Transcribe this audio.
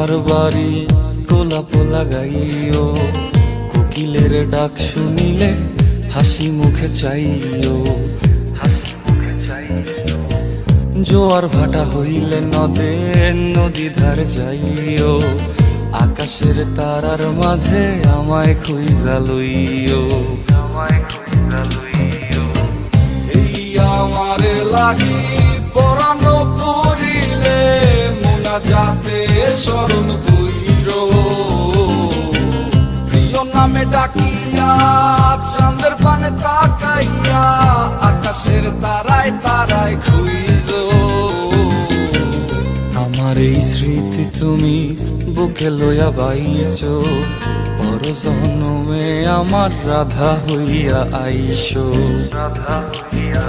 তোমার বাড়ি গোলাপ লাগাইও, কোকিলের ডাক শুনিলে হাসি মুখে চাইও, জোয়ার ভাটা হইলে নদে নদী ধার যাইও, আকাশের তারার মাঝে আমায় খুঁজা লইও, এই আমারে লাগি পরানো পড়িলে মোনাজাতে স্মরণ কইরো, প্রিয় নামে ডাকিয়া চাঁদের পানে তাকাইয়া আকাশের তারায় তারায় খুঁজো। আমার এই স্মৃতি তুমি বুকে লইয়া বাইছো, পর জন্মে আমার রাধা হইয়া আইসো, রাধা হইয়া